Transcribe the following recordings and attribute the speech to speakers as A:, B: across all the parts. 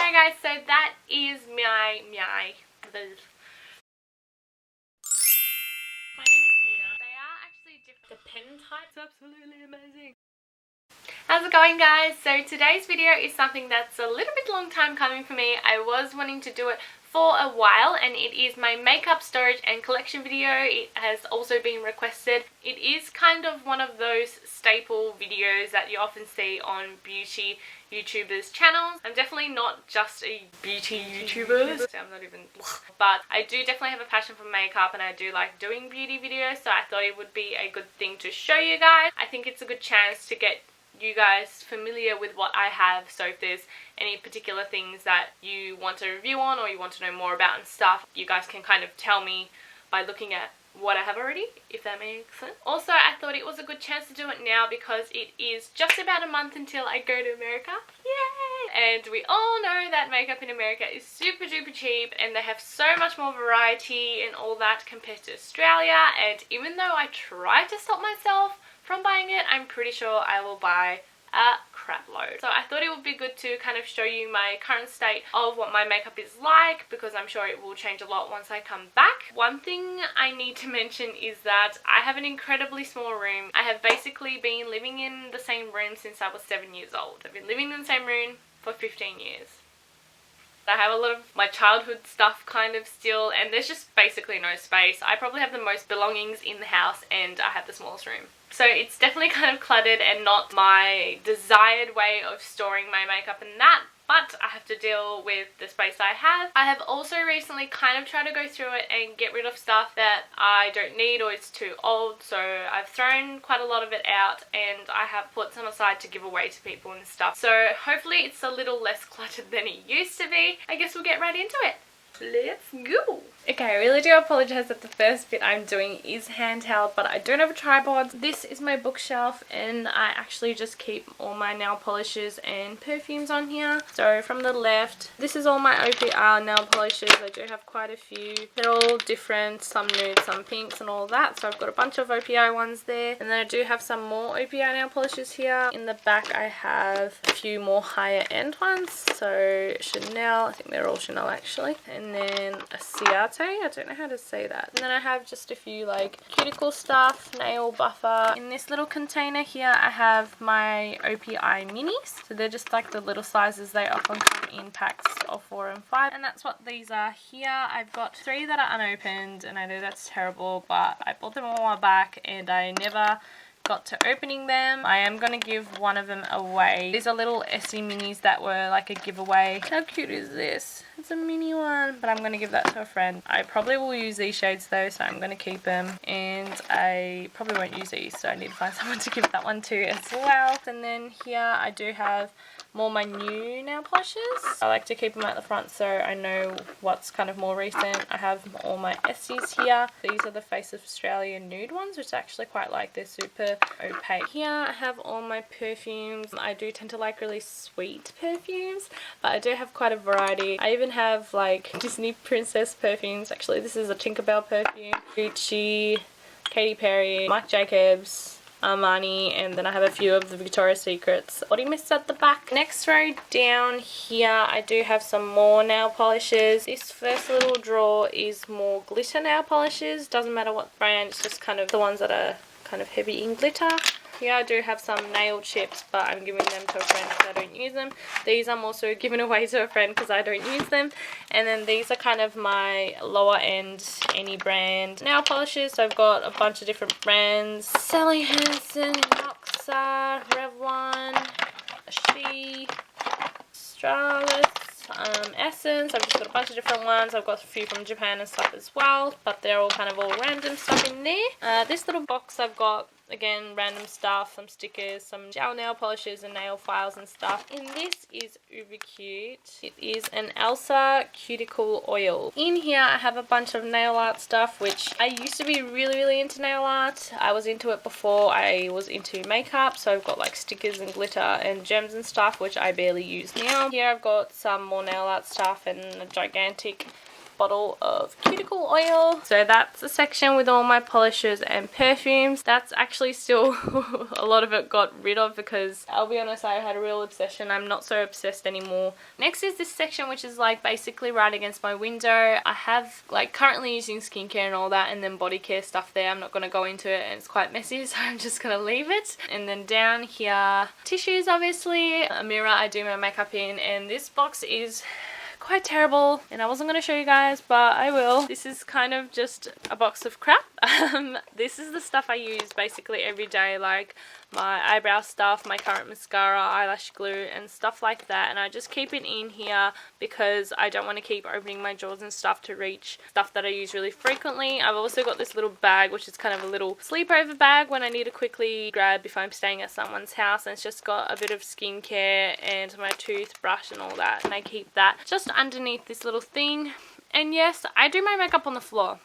A: Okay guys, so that is my name is Tina. They are actually different. The pen type's absolutely amazing. How's it going guys? So today's video is something that's a little bit long time coming for me. I was wanting to do it for a while, and it is my makeup storage and collection video. It has also been requested. It is kind of one of those staple videos that you often see on beauty YouTubers channels. I'm definitely not just a beauty YouTuber, I'm not even, but I do definitely have a passion for makeup and I do like doing beauty videos, so I thought it would be a good thing to show you guys. I think it's a good chance to get you guys familiar with what I have, so if there's any particular things that you want to review on or you want to know more about and stuff, you guys can kind of tell me by looking at what I have already, if that makes sense. Also, I thought it was a good chance to do it now because it is just about a month until I go to America. Yay! And we all know that makeup in America is super duper cheap and they have so much more variety and all that compared to Australia, and even though I try to stop myself from buying it, I'm pretty sure I will buy a crap load. So I thought it would be good to kind of show you my current state of what my makeup is like, because I'm sure it will change a lot once I come back. One thing I need to mention is that I have an incredibly small room. I have basically been living in the same room since I was 7 years old. I've been living in the same room for 15 years. I have a lot of my childhood stuff kind of still, and there's just basically no space. I probably have the most belongings in the house and I have the smallest room. So it's definitely kind of cluttered and not my desired way of storing my makeup and that, but I have to deal with the space I have. I have also recently kind of tried to go through it and get rid of stuff that I don't need or it's too old, so I've thrown quite a lot of it out and I have put some aside to give away to people and stuff. So hopefully it's a little less cluttered than it used to be. I guess we'll get right into it. Let's go! Okay, I really do apologise that the first bit I'm doing is handheld, but I don't have a tripod. This is my bookshelf and I actually just keep all my nail polishes and perfumes on here. So from the left, this is all my OPR nail polishes. I do have quite a few. They're all different, some nude, some pinks and all that. So I've got a bunch of OPI ones there. And then I do have some more OPI nail polishes here. In the back I have a few more higher end ones. So Chanel, I think they're all Chanel actually. And then a Ciate. I don't know how to say that. And then I have just a few like cuticle stuff, nail buffer. In this little container here I have my OPI minis. So they're just like the little sizes. They often come in packs of 4 and 5. And that's what these are here. I've got 3 that are unopened and I know that's terrible, but I bought them all back and I never got to opening them. I am going to give one of them away. These are little Essie minis that were like a giveaway. How cute is this? It's a mini one, but I'm going to give that to a friend. I probably will use these shades though, so I'm going to keep them, and I probably won't use these, so I need to find someone to give that one to as well. And then here I do have more my new nail polishes. I like to keep them at the front so I know what's kind of more recent. I have all my Essies here. These are the Face of Australia nude ones, which I actually quite like. They're super opaque. Here I have all my perfumes. I do tend to like really sweet perfumes, but I do have quite a variety. I even have like Disney princess perfumes. Actually, this is a Tinkerbell perfume. Gucci, Katy Perry, Marc Jacobs, Armani, and then I have a few of the Victoria's Secrets body mists at the back. Next row down here I do have some more nail polishes. This first little drawer is more glitter nail polishes. Doesn't matter what brand, it's just kind of the ones that are kind of heavy in glitter. Here I do have some nail chips, but I'm giving them to a friend because I don't use them. These I'm also giving away to a friend because I don't use them. And then these are kind of my lower end any brand nail polishes. So I've got a bunch of different brands. Sally Hansen, Roxa, Revlon, She, Stralis, Essence. I've just got a bunch of different ones. I've got a few from Japan and stuff as well, but they're all kind of all random stuff in there. This little box I've got, again, random stuff, some stickers, some gel nail polishes and nail files and stuff. And this is uber cute. It is an Elsa cuticle oil. In here I have a bunch of nail art stuff, which I used to be really into nail art. I was into it before I was into makeup, so I've got like stickers and glitter and gems and stuff, which I barely use now. Here I've got some more nail art stuff and a gigantic bottle of cuticle oil. So that's a section with all my polishes and perfumes. That's actually still a lot of it got rid of because I'll be honest, I had a real obsession. I'm not so obsessed anymore. Next is this section, which is like basically right against my window. I have like currently using skincare and all that, and then body care stuff there. I'm not going to go into it and it's quite messy, so I'm just going to leave it. And then down here, tissues obviously, a mirror I do my makeup in, and this box is quite terrible and I wasn't going to show you guys, but I will. This is kind of just a box of crap. This is the stuff I use basically every day, like my eyebrow stuff, my current mascara, eyelash glue and stuff like that, and I just keep it in here because I don't want to keep opening my drawers and stuff to reach stuff that I use really frequently. I've also got this little bag, which is kind of a little sleepover bag when I need to quickly grab if I'm staying at someone's house, and it's just got a bit of skincare and my toothbrush and all that, and I keep that just underneath this little thing. And yes, I do my makeup on the floor.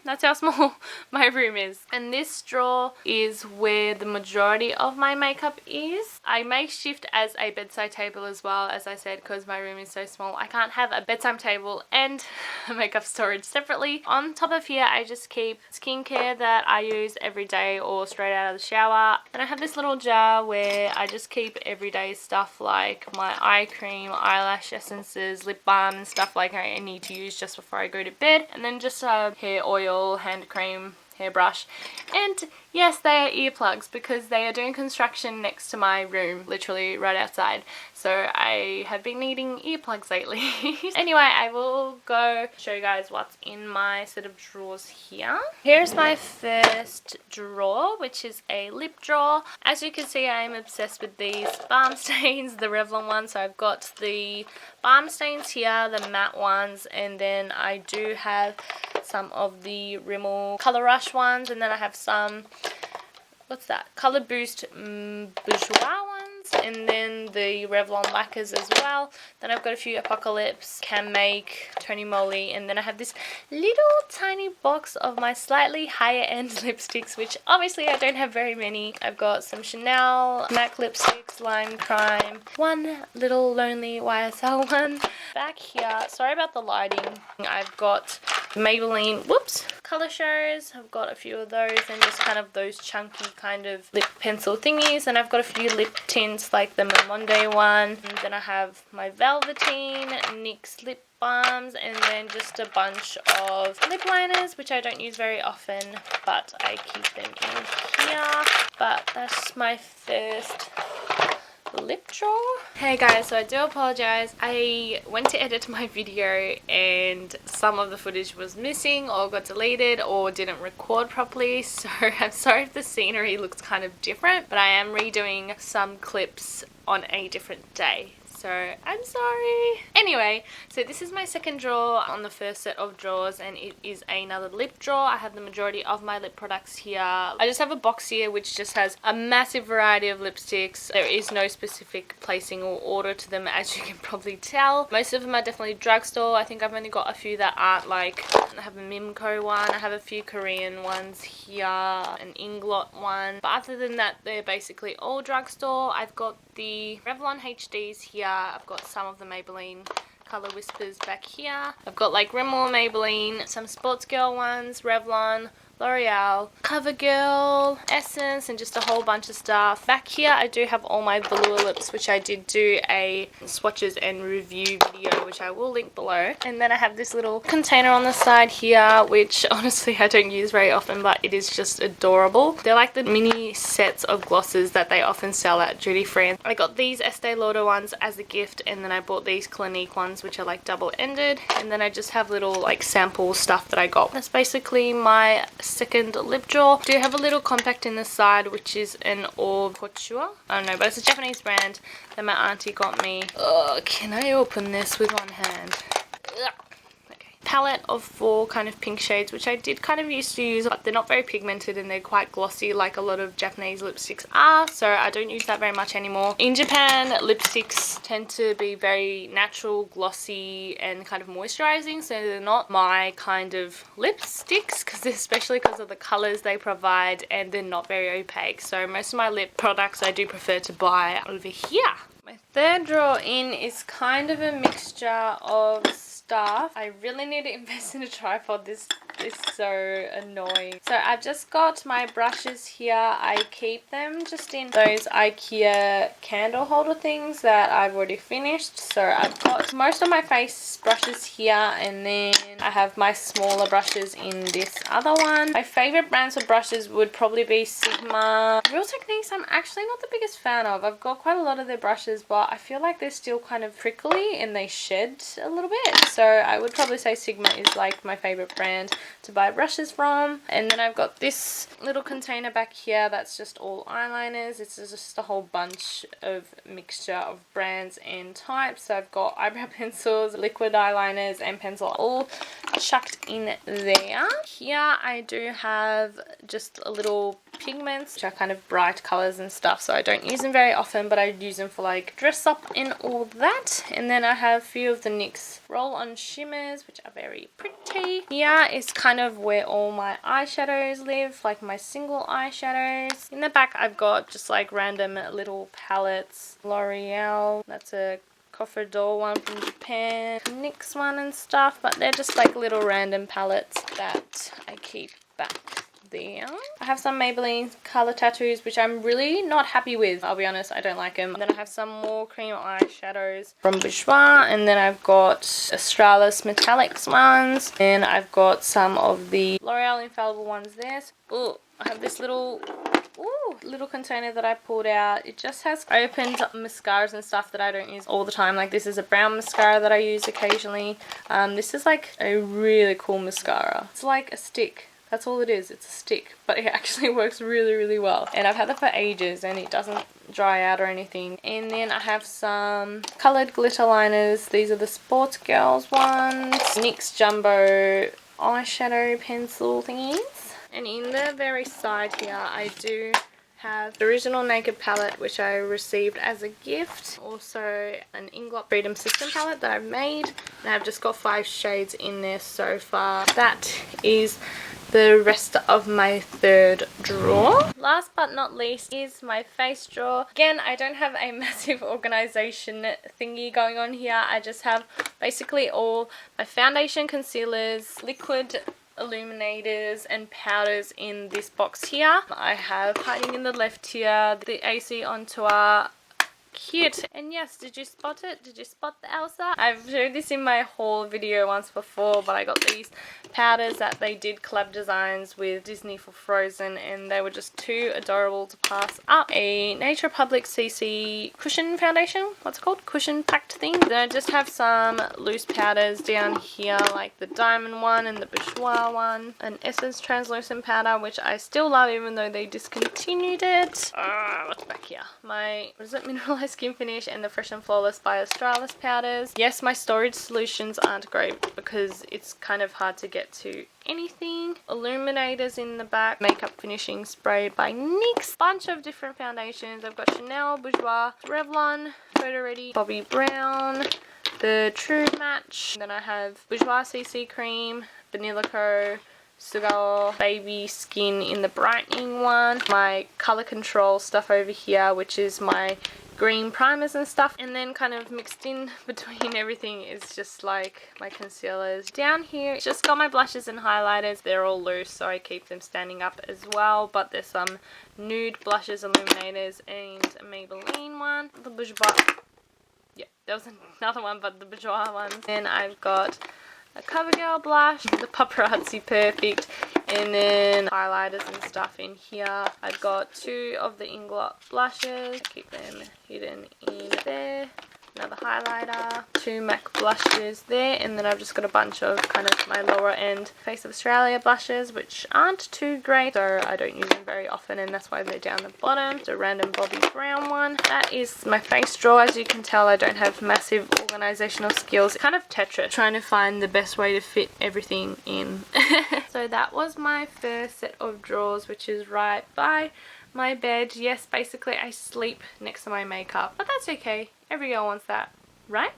A: That's how small my room is. And this drawer is where the majority of my makeup is. I makeshift as a bedside table as well, as I said, because my room is so small. I can't have a bedside table and a makeup storage separately. On top of here, I just keep skincare that I use every day or straight out of the shower. And I have this little jar where I just keep everyday stuff like my eye cream, eyelash essences, lip balm and stuff like I need to use just before I go to bed. And then just hair oil, hand cream, hairbrush, and yes, they are earplugs because they are doing construction next to my room, literally right outside, so I have been needing earplugs lately. Anyway, I will go show you guys what's in my set of drawers here. Here's my first drawer, which is a lip drawer. As you can see, I am obsessed with these balm stains, the Revlon ones. So I've got the balm stains here, the matte ones, and then I do have some of the Rimmel Color Rush ones, and then I have some, what's that, Color Boost Bourjois ones, and then the Revlon lacquers as well. Then I've got a few Apocalypse, Can Make, Tony Moly, and then I have this little tiny box of my slightly higher end lipsticks, which obviously I don't have very many. I've got some Chanel MAC lipsticks, Lime Crime, one little lonely YSL one. Back here, sorry about the lighting, I've got Maybelline, whoops, Color Shows. I've got a few of those, and just kind of those chunky kind of lip pencil thingies. And I've got a few lip tints like the Monde one. And then I have my Velveteen, NYX lip balms, and then just a bunch of lip liners, which I don't use very often, but I keep them in here. But that's my first lip drawer. Hey guys, so I do apologize. I went to edit my video and some of the footage was missing or got deleted or didn't record properly, so I'm sorry if the scenery looks kind of different, but I am redoing some clips on a different day. So I'm sorry. Anyway, so this is my second drawer on the first set of drawers, and it is another lip drawer. I have the majority of my lip products here. I just have a box here which just has a massive variety of lipsticks. There is no specific placing or order to them, as you can probably tell. Most of them are definitely drugstore. I think I've only got a few that aren't, like I have a Mimco one, I have a few Korean ones here, an Inglot one, but other than that they're basically all drugstore. I've got the Revlon HDs here. I've got some of the Maybelline Color Whispers back here. I've got like Rimmel, Maybelline, some Sports Girl ones, Revlon, L'Oreal, CoverGirl, Essence, and just a whole bunch of stuff. Back here I do have all my velour lips, which I did do a swatches and review video, which I will link below. And then I have this little container on the side here, which honestly I don't use very often, but it is just adorable. They're like the mini sets of glosses that they often sell at duty free. I got these Estee Lauder ones as a gift, and then I bought these Clinique ones, which are like double-ended. And then I just have little like sample stuff that I got. That's basically my second lip drawer. I do have a little compact in the side, which is an Orb Couture. I don't know, but it's a Japanese brand that my auntie got me. Oh, can I open this with one hand? Ugh. Palette of 4 kind of pink shades, which I did kind of used to use, but they're not very pigmented and they're quite glossy like a lot of Japanese lipsticks are, so I don't use that very much anymore. In Japan, lipsticks tend to be very natural, glossy, and kind of moisturizing, so they're not my kind of lipsticks, especially because of the colors they provide, and they're not very opaque. So most of my lip products I do prefer to buy over here. My third drawer in is kind of a mixture of stuff. I really need to invest in a tripod. This is so annoying. So I've just got my brushes here. I keep them just in those IKEA candle holder things that I've already finished. So I've got most of my face brushes here, and then I have my smaller brushes in this other one. My favorite brands of brushes would probably be Sigma. Real Techniques I'm actually not the biggest fan of. I've got quite a lot of their brushes, but I feel like they're still kind of prickly and they shed a little bit. So I would probably say Sigma is like my favorite brand to buy brushes from. And then I've got this little container back here that's just all eyeliners. It's just a whole bunch of mixture of brands and types. So I've got eyebrow pencils, liquid eyeliners and pencil all chucked in there. Here I do have just a little pigments, which are kind of bright colors and stuff, so I don't use them very often, but I use them for like dress up and all that. And then I have a few of the NYX roll on shimmers, which are very pretty. Here is kind of where all my eyeshadows live, like my single eyeshadows. In the back I've got just like random little palettes. L'Oreal, that's a Coffre d'Or one from Japan, NYX one and stuff, but they're just like little random palettes that I keep back there. I have some Maybelline color tattoos, which I'm really not happy with. I'll be honest, I don't like them. And then I have some more cream eyeshadows from Bourjois, and then I've got Australis Metallics ones, and I've got some of the L'Oreal Infallible ones there. Oh, I have this little container that I pulled out. It just has opened mascaras and stuff that I don't use all the time. Like this is a brown mascara that I use occasionally. This is like a really cool mascara. It's like a stick. That's all it is. It's a stick, but it actually works really, really well. And I've had that for ages and it doesn't dry out or anything. And then I have some coloured glitter liners. These are the Sports Girls ones. NYX Jumbo eyeshadow pencil thingies. And in the very side here, I do have the original Naked palette, which I received as a gift. Also an Inglot Freedom System palette that I've made. And I've just got 5 shades in there so far. That is the rest of my third drawer. Last but not least is my face drawer. Again, I don't have a massive organization thingy going on here. I just have basically all my foundation, concealers, liquid illuminators and powders in this box here. I have, hiding in the left here, the AC On Tour kit. And yes, did you spot it? Did you spot the Elsa? I've showed this in my haul video once before, but I got these powders that they did collab designs with Disney for Frozen, and they were just too adorable to pass up. A Nature Republic CC cushion foundation, what's it called? Cushion packed thing. Then I just have some loose powders down here, like the Diamond one and the Bourjois one. An Essence translucent powder, which I still love even though they discontinued it. What's back here? My, what is it? Mineralized Skin Finish and the Fresh and Flawless by Australis powders. Yes, my storage solutions aren't great because it's kind of hard to get to anything. Illuminators in the back. Makeup finishing spray by NYX. Bunch of different foundations. I've got Chanel, Bourjois, Revlon, Photo Ready, Bobbi Brown, the True Match. Then I have Bourjois CC Cream, Vanilla Co, Sugar Baby Skin in the brightening one. My color control stuff over here, which is my green primers and stuff, and then kind of mixed in between everything is just like my concealers. Down here it's just got my blushes and highlighters. They're all loose, so I keep them standing up as well, but there's some nude blushes, illuminators, and a Maybelline one. The Bourjois, yeah, there was another one, but the Bourjois ones. Then I've got a CoverGirl blush, the Paparazzi Perfect, and then highlighters and stuff in here. I've got 2 of the Inglot blushes. Keep them hidden in there. Another highlighter, 2 MAC blushes there, and then I've just got a bunch of kind of my lower end Face of Australia blushes, which aren't too great, so I don't use them very often, and that's why they're down the bottom. It's a random Bobbi Brown one. That is my face drawer. As you can tell, I don't have massive organizational skills. Kind of Tetris, trying to find the best way to fit everything in. So that was my first set of drawers, which is right by my bed. Yes, basically I sleep next to my makeup, but that's okay. Every girl wants that, right?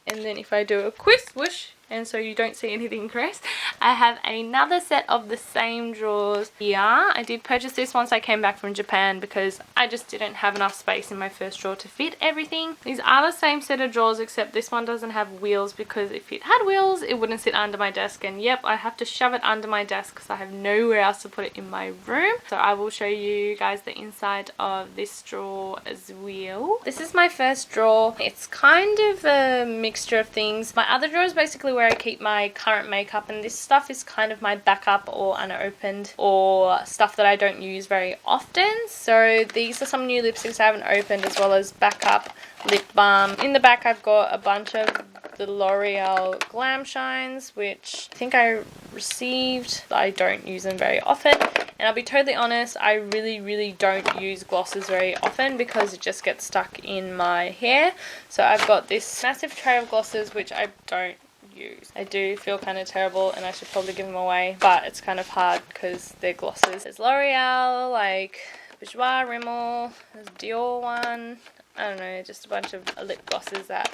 A: And then if I do a quick swoosh, and so you don't see anything, Chris, I have another set of the same drawers here. I did purchase this once I came back from Japan because I just didn't have enough space in my first drawer to fit everything. These are the same set of drawers, except this one doesn't have wheels, because if it had wheels it wouldn't sit under my desk, and yep, I have to shove it under my desk because I have nowhere else to put it in my room. So I will show you guys the inside of this drawer as well. This is my first drawer. It's kind of a mixture of things. My other drawer is basically where I keep my current makeup, and this stuff is kind of my backup or unopened or stuff that I don't use very often. So these are some new lipsticks I haven't opened, as well as backup lip balm. In the back I've got a bunch of the L'Oreal Glam Shines, which I think I received. I don't use them very often, and I'll be totally honest, I really don't use glosses very often because it just gets stuck in my hair. So I've got this massive tray of glosses which I don't use. I do feel kind of terrible and I should probably give them away, but it's kind of hard because they're glosses. There's L'Oreal, like Bourjois, Rimmel, there's Dior one, I don't know, just a bunch of lip glosses that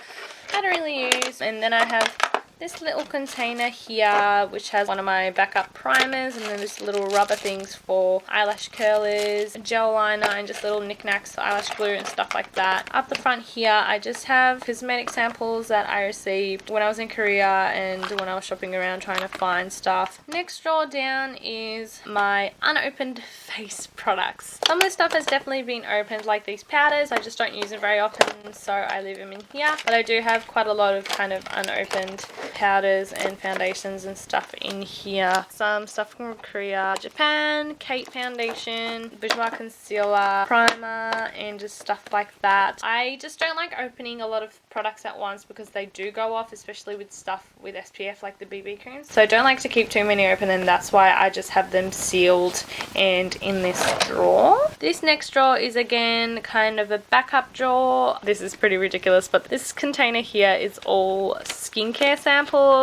A: I don't really use. And then I have this little container here which has one of my backup primers, and then this little rubber things for eyelash curlers, gel liner, and just little knickknacks for eyelash glue and stuff like that. Up the front here I just have cosmetic samples that I received when I was in Korea and when I was shopping around trying to find stuff. Next drawer down is my unopened face products. Some of this stuff has definitely been opened, like these powders. I just don't use them very often, so I leave them in here, but I do have quite a lot of kind of unopened powders and foundations and stuff in here. Some stuff from Korea, Japan, Kate foundation, Bourjois concealer, primer, and just stuff like that. I just don't like opening a lot of products at once because they do go off, especially with stuff with SPF like the BB creams. So I don't like to keep too many open, and that's why I just have them sealed and in this drawer. This next drawer is again kind of a backup drawer. This is pretty ridiculous, but this container here is all skincare samples.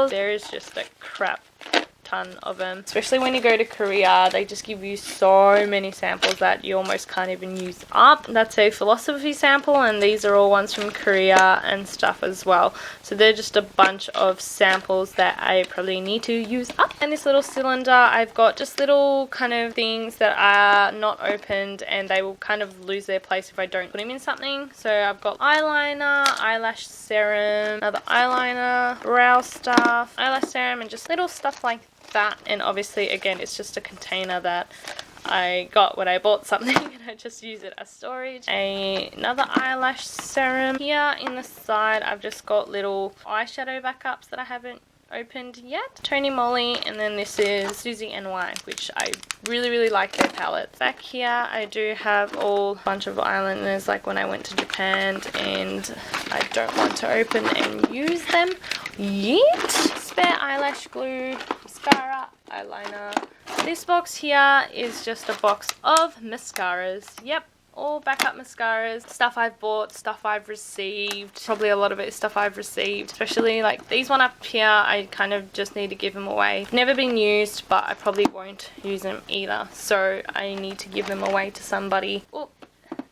A: There is just a crap ton of them, especially when you go to Korea. They just give you so many samples that you almost can't even use up. That's a philosophy sample, and these are all ones from Korea and stuff as well. So they're just a bunch of samples that I probably need to use up. And this little cylinder, I've got just little kind of things that are not opened, and they will kind of lose their place if I don't put them in something. So I've got eyeliner, eyelash serum, another eyeliner, brow stuff, eyelash serum, and just little stuff like that. And obviously again, it's just a container that I got when I bought something and I just use it as storage. Another eyelash serum. Here in the side I've just got little eyeshadow backups that I haven't opened yet. Tony Moly, and then this is Susie NY, which I really like their palettes. Back here I do have all a bunch of eyeliners like when I went to Japan, and I don't want to open and use them yet. Spare eyelash glue, mascara, eyeliner. This box here is just a box of mascaras. Yep, all backup mascaras, stuff I've bought, stuff I've received. Probably a lot of it is stuff I've received, especially like these one up here. I kind of just need to give them away. Never been used, but I probably won't use them either, so I need to give them away to somebody. Oh,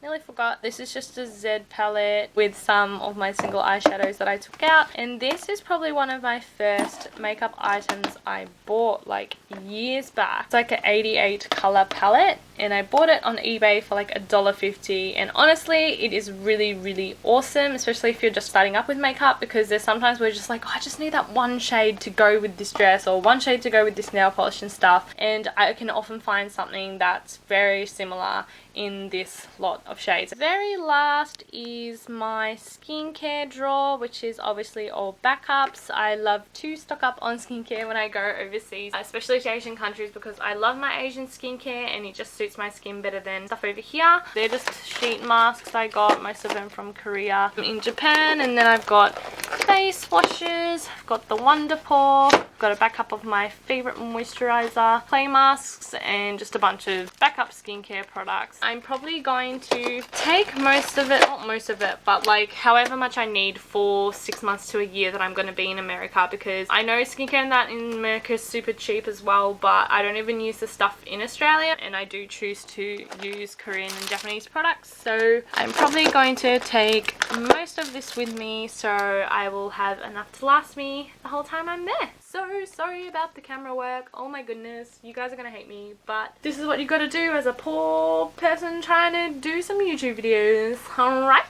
A: nearly forgot. This is just a Z palette with some of my single eyeshadows that I took out, and this is probably one of my first makeup items I bought like years back. It's like an 88 color palette, and I bought it on eBay for like $1.50, and honestly it is really awesome, especially if you're just starting up with makeup, because there's sometimes where you're just like, oh, I just need that one shade to go with this dress or one shade to go with this nail polish and stuff, and I can often find something that's very similar in this lot of shades. Very last is my skincare drawer, which is obviously all backups. I love to stock up on skincare when I go overseas, especially to Asian countries, because I love my Asian skincare and it just suits my skin better than stuff over here. They're just sheet masks I got, most of them from Korea. I'm in Japan, and then I've got face washes, I've got the Wonder Pore, got a backup of my favorite moisturizer, clay masks, and just a bunch of backup skincare products. I'm probably going to take most of it, not most of it, but like however much I need for 6 months to a year that I'm going to be in America, because I know skincare and that in America is super cheap as well, but I don't even use the stuff in Australia, and I do choose to use Korean and Japanese products. So I'm probably going to take most of this with me, so I will will have enough to last me the whole time I'm there. So sorry about the camera work. Oh my goodness, you guys are gonna hate me, but this is what you gotta do as a poor person trying to do some YouTube videos, alright?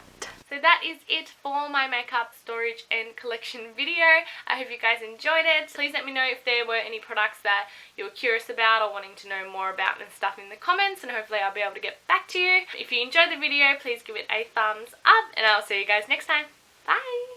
A: So that is it for my makeup storage and collection video. I hope you guys enjoyed it. Please let me know if there were any products that you were curious about or wanting to know more about and stuff in the comments, and hopefully I'll be able to get back to you. If you enjoyed the video, please give it a thumbs up, and I'll see you guys next time. Bye!